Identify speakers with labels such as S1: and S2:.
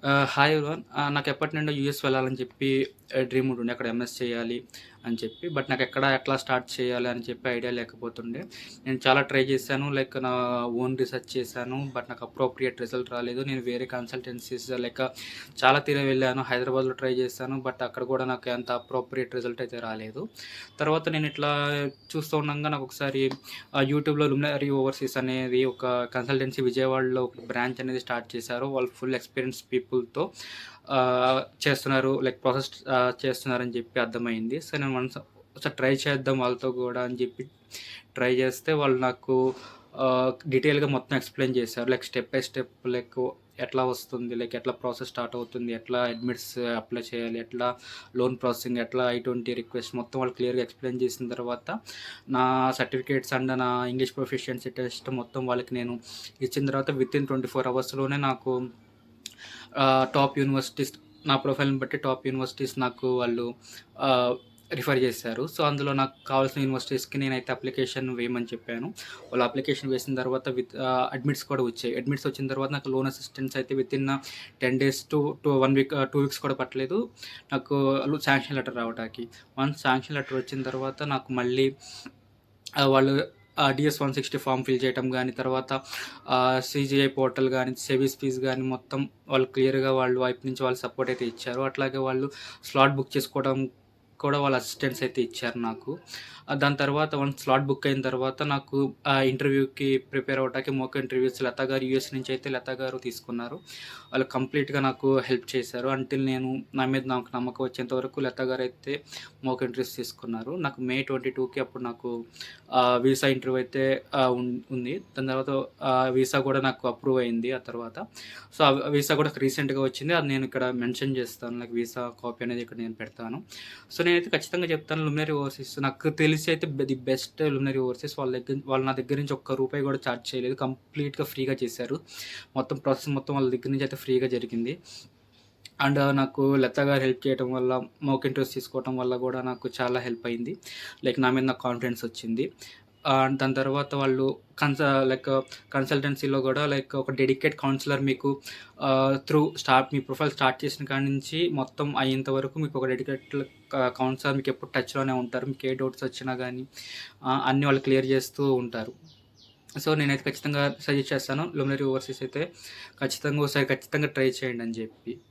S1: Hi everyone. నాకెప్పటినుండో US వెళ్ళాలని చెప్పి dream ఉంటుండే. అక్కడ ఎంఎస్ చేయాలి అని చెప్పి. బట్ నాకెక్కడ ఎట్లా స్టార్ట్ చేయాలి అని చెప్పి ఐడియా లేకపోతుండే. నేను చాలా ట్రై చేశాను. లైక్ నా ఓన్ రీసెర్చ్ చేశాను. బట్ నాకు అప్రోప్రియేట్ రిజల్ట్ రాలేదు. నేను వేరే కన్సల్టెన్సీస్ లైక్ చాలా తీర వెళ్ళాను. హైదరాబాద్‌లో ట్రై చేశాను. బట్ అక్కడ కూడా నాకు అంత అప్రోప్రియేట్ రిజల్ట్ అయితే రాలేదు. తర్వాత నేను ఇట్లా చూస్తూ ఉండంగా నాకొకసారి యూట్యూబ్‌లో లుమినరీ ఓవర్సీస్ అనేది ఒక కన్సల్టెన్సీ విజయవాడలో ఒక బ్రాంచ్ అనేది స్టార్ట్ చేశారు. వాళ్ళు ఫుల్ ఎక్స్‌పీరియన్స్ పీపుల్‌తో చేస్తున్నారు. లైక్ ప్రాసెస్ చేస్తున్నారని చెప్పి అర్థమైంది. సో, నేను ఒకసారి ట్రై చేద్దాం వాళ్ళతో గూడా అని చెప్పి ట్రై చేస్తే వాళ్ళు నాకు డీటెయిల్‌గా మొత్తం ఎక్స్‌ప్లెయిన్ చేశారు. Like step by step like ఎట్లా వస్తుంది, లైక్ ఎట్లా ప్రాసెస్ స్టార్ట్ అవుతుంది, ఎట్లా అడ్మిట్స్ అప్లై చేయాలి, ఎట్లా లోన్ ప్రాసెసింగ్, ఎట్లా I-20 రిక్వెస్ట్ మొత్తం వాళ్ళు క్లియర్‌గా ఎక్స్‌ప్లెయిన్ చేసిన తర్వాత నా సర్టిఫికేట్స్ అండ్ నా ఇంగ్లీష్ ప్రొఫిషియన్సీ టెస్ట్ మొత్తం వాళ్ళకి నేను ఇచ్చిన తర్వాత వితిన్ 24 అవర్స్‌లోనే నాకు టాప్ యూనివర్సిటీస్ నా ప్రొఫైల్‌ని బట్టి టాప్ యూనివర్సిటీస్ నాకు వాళ్ళు రిఫర్ చేశారు. సో, అందులో నాకు కావాల్సిన యూనివర్సిటీస్‌కి నేనైతే అప్లికేషన్ వేయమని చెప్పాను. వాళ్ళు అప్లికేషన్ వేసిన తర్వాత అడ్మిట్స్ కూడా వచ్చాయి. అడ్మిట్స్ వచ్చిన తర్వాత నాకు లోన్ అసిస్టెన్స్ అయితే within 10 days to 1 week 2 weeks కూడా పట్టలేదు. నాకు శాంక్షన్ లెటర్ రావటానికి. వన్స్ శాంక్షన్ లెటర్ వచ్చిన తర్వాత నాకు మళ్ళీ వాళ్ళు DS-160 ఫార్మ్ ఫిల్ చేయటం గానీ, తర్వాత CGI పోర్టల్ గానీ, సెబీస్ ఫీస్ గానీ మొత్తం వాళ్ళు క్లియర్‌గా వాళ్ళ వైపు నుంచి వాళ్ళు సపోర్ట్ అయితే ఇచ్చారు. అట్లాగే వాళ్ళు స్లాట్ బుక్ చేసుకోవడం కూడా వాళ్ళ అసిస్టెంట్స్ అయితే ఇచ్చారు నాకు. దాని తర్వాత వన్స్ స్లాట్ బుక్ అయిన తర్వాత నాకు ఇంటర్వ్యూకి ప్రిపేర్ అవ్వటానికి మోక్ ఇంటర్వ్యూస్ లత గారు యూఎస్ నుంచి అయితే లత గారు తీసుకున్నారు. వాళ్ళు కంప్లీట్‌గా నాకు హెల్ప్ చేశారు. అంటిల్ నేను నా మీద నాకు నమ్మకం వచ్చేంత వరకు లత గారైతే మోక్ ఇంటర్వ్యూస్ తీసుకున్నారు. నాకు మే 22కి అప్పుడు నాకు వీసా ఇంటర్వ్యూ అయితే ఉంది. దాని తర్వాత వీసా కూడా నాకు అప్రూవ్ అయింది ఆ తర్వాత. సో, ఆ వీసా కూడా రీసెంట్‌గా వచ్చింది. అది నేను ఇక్కడ మెన్షన్ చేస్తాను. నాకు వీసా కాపీ అనేది ఇక్కడ నేను పెడతాను. సో, నేనైతే ఖచ్చితంగా చెప్తాను లుమినరీ ఓవర్సీస్ నాకు తెలిసి అయితే ది బెస్ట్ లుమినరీ ఓవర్సీస్. వాళ్ళు నా దగ్గర నుంచి ఒక్క రూపాయి కూడా చార్జ్ చేయలేదు. కంప్లీట్‌గా ఫ్రీగా చేశారు. మొత్తం ప్రాసెస్ మొత్తం వాళ్ళ దగ్గర నుంచి అయితే ఫ్రీగా జరిగింది. అండ్ నాకు లత గారు హెల్ప్ చేయటం వల్ల, మోక్ ఇంటర్వ్యూస్ తీసుకోవటం వల్ల కూడా నాకు చాలా హెల్ప్ అయింది. లైక్ నా మీద నాకు కాన్ఫిడెన్స్ వచ్చింది. దాని తర్వాత వాళ్ళు లైక్ కన్సల్టెన్సీలో కూడా లైక్ ఒక డెడికేట్ కౌన్సిలర్ మీకు మీ ప్రొఫైల్ స్టార్ట్ చేసిన కాడి నుంచి మొత్తం అయ్యేంత వరకు మీకు ఒక డెడికేట్ కౌన్సిలర్ మీకు ఎప్పుడు టచ్‌లోనే ఉంటారు. మీకు ఏ డౌట్స్ వచ్చినా గానీ అన్నీ వాళ్ళు క్లియర్ చేస్తూ ఉంటారు. సో, నేనైతే ఖచ్చితంగా సజెస్ట్ చేస్తాను. లుమినరీ ఓవర్సీస్ అయితే ఖచ్చితంగా ఒకసారి ఖచ్చితంగా ట్రై చేయండి అని చెప్పి.